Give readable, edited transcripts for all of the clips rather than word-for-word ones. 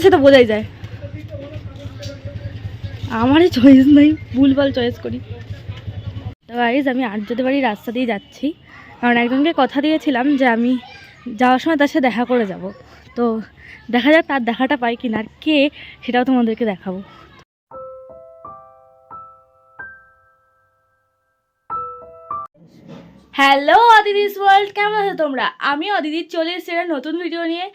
সেটা বোঝাই যায়। আমারই চয়েস নেই, ভুলভাল চয়েস করি। তো গাইজ আমি আর্যদের বাড়ির রাস্তা দিয়ে যাচ্ছি, কারণ একজনকে কথা দিয়েছিলাম যে আমি যাওয়ার সময় তার সাথে দেখা করে যাব। তো দেখা যাক তার দেখাটা পাই কিনা, আর কে সেটাও তোমাদেরকে দেখাবো। হ্যালো অদিতিস ওয়ার্ল্ড, কেমন আছো তোমরা? আমি অদিতি চলে এসেছি একটা নতুন ভিডিও নিয়ে।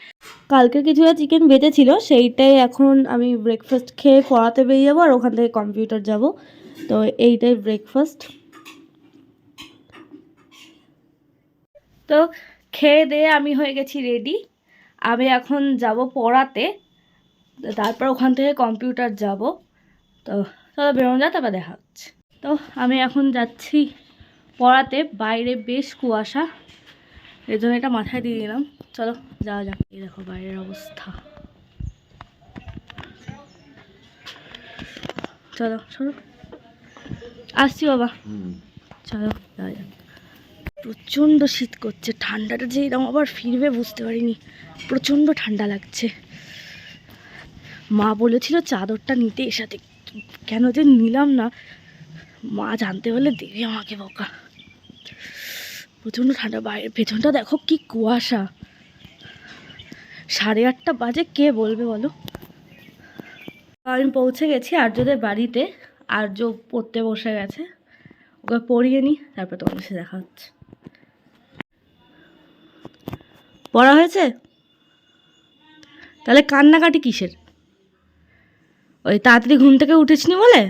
কালকে কিছুটা চিকেন বেঁচেছিল, সেইটাই এখন আমি ব্রেকফাস্ট খেয়ে পড়াতে বেরিয়ে যাবো, আর ওখান থেকে কম্পিউটার যাব। তো এইটাই ব্রেকফাস্ট। তো খেয়ে দিয়ে আমি হয়ে গেছি রেডি। আমি এখন যাব পড়াতে, তারপর ওখান থেকে কম্পিউটার যাব। তো চলো বেরোনো যায়, তারপর দেখা হচ্ছে। তো আমি এখন যাচ্ছি পড়াতে, বাইরে বেশ কুয়াশা, এর জন্য এটা মাথায় দিয়ে দিলাম। চলো যাওয়া যাক। এই দেখো বাইরের অবস্থা। চলো চলো, আসছি বাবা, চলো যাওয়া যাক। প্রচণ্ড শীত করছে, ঠান্ডাটা যে এরকম আবার ফিরবে বুঝতে পারিনি। প্রচণ্ড ঠান্ডা লাগছে। মা বলেছিল চাদরটা নিতে, এর সাথে কেন যে নিলাম না, মা জানতে পারলে দেবে আমাকে বকা। প্রচণ্ড ঠান্ডা, বাইরের পেছনটা দেখো কি কুয়াশা। 8:30 বাজে, কে বলবে বলো। আমি পৌঁছে গেছি আর্যদের বাড়িতে। আর্য পড়তে বসে গেছে, ওকে পড়িয়ে নিই, তারপর তোমার সাথে দেখা হচ্ছে। পড়া হয়েছে? তাহলে কান্নাকাটি কিসের? ওই তাড়াতাড়ি ঘুম থেকে উঠিসনি বলে?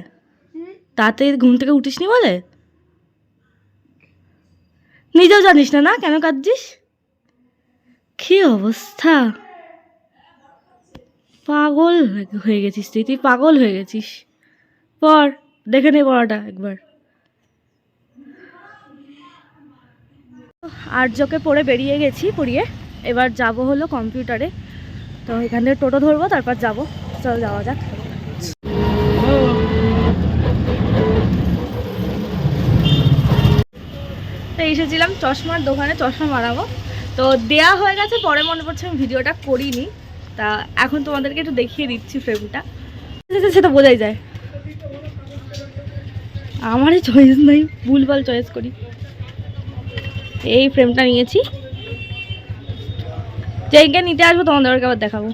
তাড়াতাড়ি ঘুম থেকে উঠিসনি বলে? নিজেও জানিস না না কেন কাঁদছিস? কি অবস্থা, পাগল হয়ে গেছিস তুই, তুই পাগল হয়ে গেছিস। পড়, দেখে নে পড়াটা একবার। আর্যকে পড়ে বেরিয়ে গেছি, পড়িয়ে এবার যাব হলো কম্পিউটারে। তো এখান থেকে টোটো ধরবো, তারপর যাব। চল যাওয়া যাক। তো এসেছিলাম চশমার দোকানে, চশমা মারাবো। তো দেয়া হয়ে গেছে, পরে মনে পড়ছে আমি ভিডিওটা করিনি। তা এখন তোমাদেরকে একটু দেখিয়ে দিচ্ছি ফ্রেমটা। সেটা বোঝাই যায়, আমারই চয়েস নেই, ভুলভাল চয়েস করি। এই ফ্রেমটা নিয়েছি, যেইকে নিতে আসবো তোমাদেরকে আবার দেখাবো।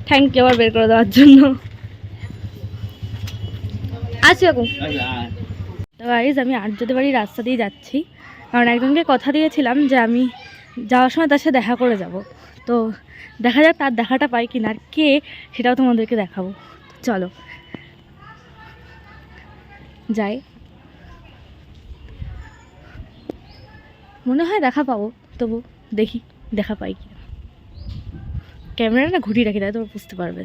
থ্যাংক ইউ আবার বের করে দেওয়ার জন্য। আসি এখন। তো গাইজ আমি আর্যদের বাড়ির রাস্তা দিয়ে যাচ্ছি, কারণ একজনকে কথা দিয়েছিলাম যে আমি যাওয়ার সময় তার সাথে দেখা করে যাব। তো দেখা যাক তার দেখাটা পাই কিনা, আর কে সেটাও তোমাদেরকে দেখাবো। চলো যাই, মনে হয় দেখা পাবো, তবু দেখি দেখা পাই কিনা। ক্যামেরা না ঘুরিয়ে রাখি, তাই তোমরা বুঝতে পারবে।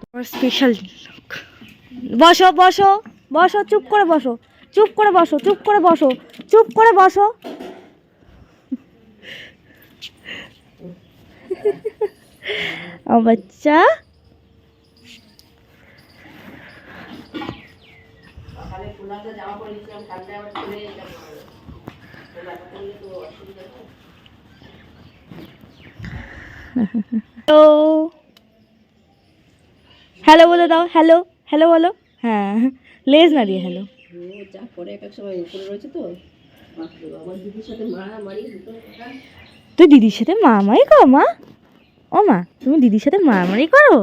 তোমার স্পেশাল লোক। বসো বসো বসো, চুপ করে বসো, চুপ করে বসো, চুপ করে বসো, চুপ করে বসো। ও বাচ্চা, হ্যালো বলে দাও, হ্যালো হ্যালো বলো। হ্যাঁ, লেজ না দিয়ে হ্যালো। যা পরে এক সময় উপরে রয়েছে তো, আমার দিদির সাথে মারামারি। তুই দিদির সাথে মারামারি করো মা? ও মা, তুমি দিদির সাথে মারামারি করো?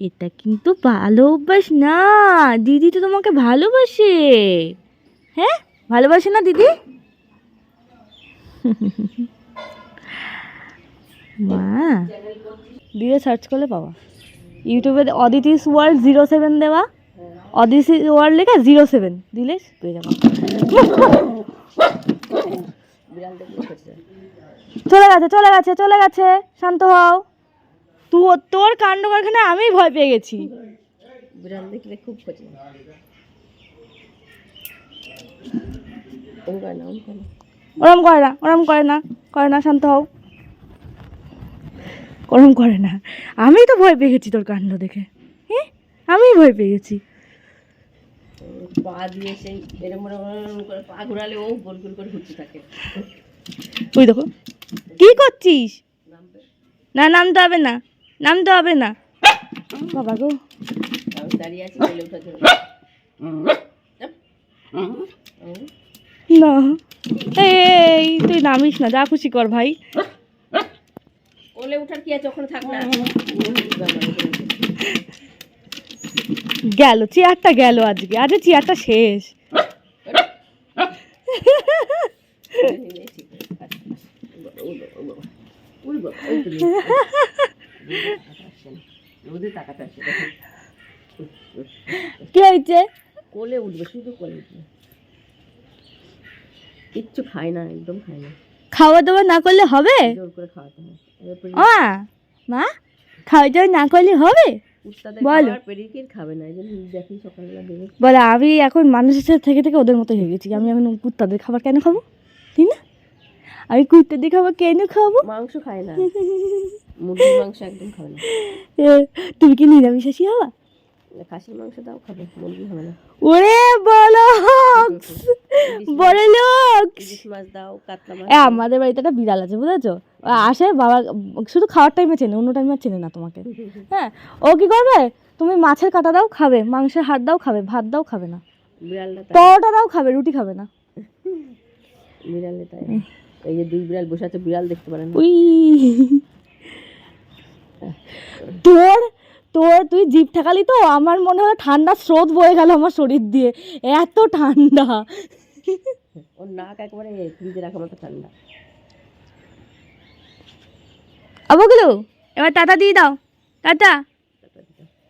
এটা কিন্তু ভালো অভ্যাস না। দিদি তো তোমাকে ভালোবাসে। হ্যাঁ, ভালোবাসে না দিদি? মা, দিয়ে সার্চ করলে পাবা, ইউটিউবে অদিতিস ওয়ার্ল্ড 07 দেওয়া, অদিতি ওয়ার্ল্ড লেখা 07 দিলে পেয়ে যাবো। চলে গেছে চলে গেছে চলে গেছে, শান্ত হও। তোর কাণ্ড কারখানায় আমি ভয় পেয়ে গেছি। বিড়াল দেখলে খুব ক্ষতি। ওরম করে না, ওরম করে না, করে না, শান্ত হও। ওরম করে না, আমি তো ভয় পেয়ে গেছি তোর কাণ্ড দেখে। হ্যাঁ, আমি ভয় পেয়ে গেছি। পা দিয়ে সেই এরম করে পা ঘোরালে ও গোল গোল করে ঘুরতে থাকে। ওই দেখো কি করছিস? নামবে না নামতে হবে না, নামতে হবে না। বাবা গো, আমি দাঁড়িয়ে আছি, বলে উঠার জন্য। না এই তুই নামিস না, যা খুশি কর ভাই। কোলে উঠার কি আছে, ওখানে থাক না। গেল চেয়ারটা, গেল আজকে, আজ চেয়ারটা শেষ। কি হয়েছে? কোলে উঠবে, শুধু কোলে উঠবে, কিচ্ছু খায় না, একদম খায় না। খাওয়া দাওয়া না করলে হবে? জোর করে খাওয়াতে হয়। মা খাওয়া দাওয়া না করলে হবে? বলো। পেডিকির খাবে না, এই জন্য দেখি সকালবেলা দেবে। বলে আমি এখন মানুষের সাথে থেকে থেকে ওদের মতো হয়ে গেছি, আমি এখন কুত্তাদের খাবার কেন খাবো? ঠিক না, আমি কুত্তাদের খাবার কেন খাবো? মাংস খায় না, মুরগির মাংস একদম খাবে না। তুমি কি নিরামিষাশী হবা? খাসির মাংস দাও, খাবে, মুরগি খাবে না। ওরে বলক্স, বড় লোক। ইলিশ মাছ দাও, কাতলা মাছ। আমাদের বাড়িতে একটা বিড়াল আছে, বুঝেছো? আসে বাবা শুধু খাওয়ার টাইমে চেনে, অন্য টাইমে চেনে না তোমাকে। হ্যাঁ, ও কি করবে, তুমি মাছের কাঁটা দাও খাবে, মাংসের হাড় দাও খাবে, ভাত দাও খাবে না, বিড়ালটা পরোটা দাও খাবে, রুটি খাবে না। বিড়ালে তাই। এই যে দুই বিড়াল বসে আছে, বিড়াল দেখতে পারেন না। উই তোর তোর তুই জিভ ঠেকালি তো আমার মনে হয় ঠান্ডা স্রোত বয়ে গেল আমার শরীর দিয়ে, এত ঠান্ডা। ওর নাক একেবারে ফ্রিজে রাখার মতো ঠান্ডা। আবগুলো এবার টাটা দিয়ে দাও, টাটা।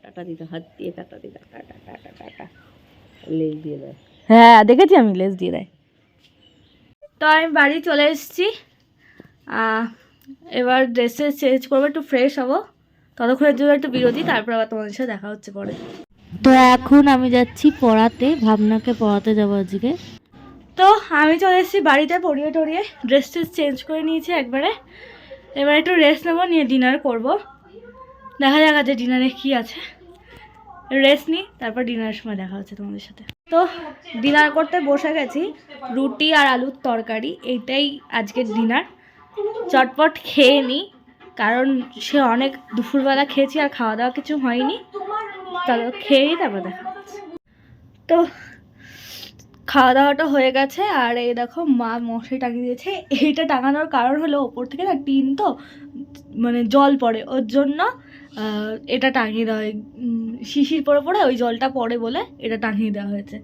টাটা দিতে, হাত দিয়ে টাটা দিতে, টাটা টাটা টাটা, লেজ দিয়ে দেয়। হ্যাঁ দেখেছি আমি, লেজ দিয়ে দেয়। তো আমি বাড়ি চলে এসেছি, এবার ড্রেসে চেঞ্জ করবো, একটু ফ্রেশ হবো, ততক্ষণের জন্য একটু বিরতি, তারপর আবার তোমাদের সাথে দেখা হচ্ছে পরে। তো এখন আমি যাচ্ছি পড়াতে, ভাবনাকে পড়াতে যাবো আজকে। তো আমি চলে এসেছি বাড়িতে, পড়িয়ে টড়িয়ে ড্রেস ট্রেস চেঞ্জ করে নিয়েছি একবারে। এবার একটু রেস্ট নেবো, নিয়ে ডিনার করব, দেখা যাক আজকে ডিনারে কী আছে। রেস্ট নিই, তারপর ডিনারের সময় দেখা হচ্ছে তোমাদের সাথে। তো ডিনার করতে বসে গেছি, রুটি আর আলুর তরকারি, এইটাই আজকের ডিনার। চটপট খেয়ে নিই, কারণ সে অনেক দুপুরবেলা খেয়েছি আর খাওয়া দাওয়া কিছু হয়নি, চলো খেয়েই তারপর দেখা হচ্ছে। তো খাওয়া দাওয়াটা হয়ে গেছে, আর এই দেখো মা মশারি টাঙিয়ে দিয়েছে। এইটা টাঙানোর কারণ হলো ওপর থেকে না টিন তো মানে জল পড়ে, ওর জন্য এটা টাঙিয়ে দেওয়া হয়, শিশির পরে পরে ওই জলটা পড়ে বলে এটা টাঙিয়ে দেওয়া হয়েছে।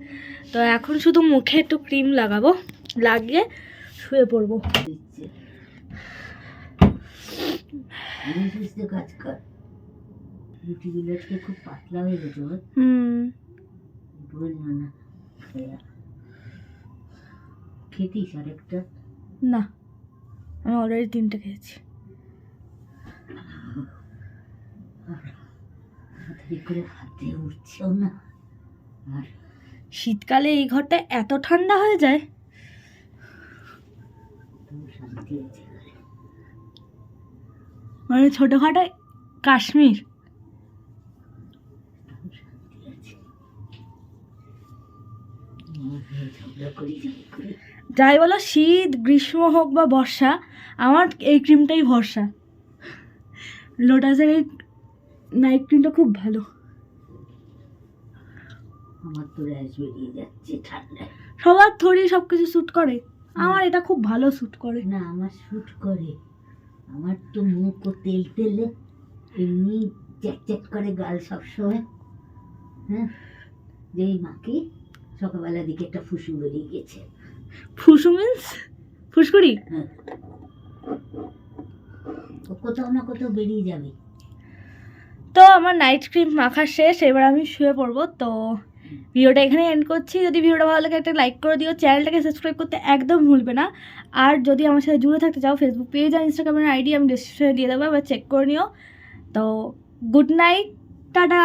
তো এখন শুধু মুখে একটু ক্রিম লাগাবো, লাগিয়ে শুয়ে পড়বো। খুব পাতলা হয়ে গেছে। খেতিস আর একটা? না, আমি অলরেডি 3টে খেয়েছি। উঠছেও না, আর শীতকালে এই ঘরটা এত ঠান্ডা হয়ে যায়, মানে ছোটখাটো কাশ্মীর। যাই বলো, শীত গ্রীষ্ম হোক বা বর্ষা, আমার এই ক্রিমটাই ভরসা। লোটাসের এই নাইট ক্রিমটা খুব ভালো। আমার তো র্যাশ বেরিয়ে যাচ্ছে ঠান্ডায়। সবার থরি সব কিছু শ্যুট করে, আমার এটা খুব ভালো শ্যুট করে। না, আমার শ্যুট করে, আমার তো মুখ ও তেল তেলে এমনি চ্যাট করে গাল সবসময়। হ্যাঁ, যেই মাকে সকালবেলার দিকে একটা ফুসু বেরিয়ে গেছে। ফুসু মিন্স ফুসকুড়ি? হ্যাঁ, কোথাও না কোথাও বেরিয়ে যাবে। তো আমার নাইট ক্রিম মাখা শেষ, এবার আমি শুয়ে পড়বো। তো ভিডিওটা এখানে এন্ড করছি। যদি ভিডিওটা ভালো লাগে একটা লাইক করে দিও, চ্যানেলটাকে সাবস্ক্রাইব করতে একদম ভুলবে না। আর যদি আমার সাথে জুড়ে থাকতে চাও, ফেসবুক পেজ আর ইনস্টাগ্রামের আইডি আমি ডিসক্রিপশনে দিয়ে দেবো, এবার চেক করে নিও। তো গুড নাইট, টাটা।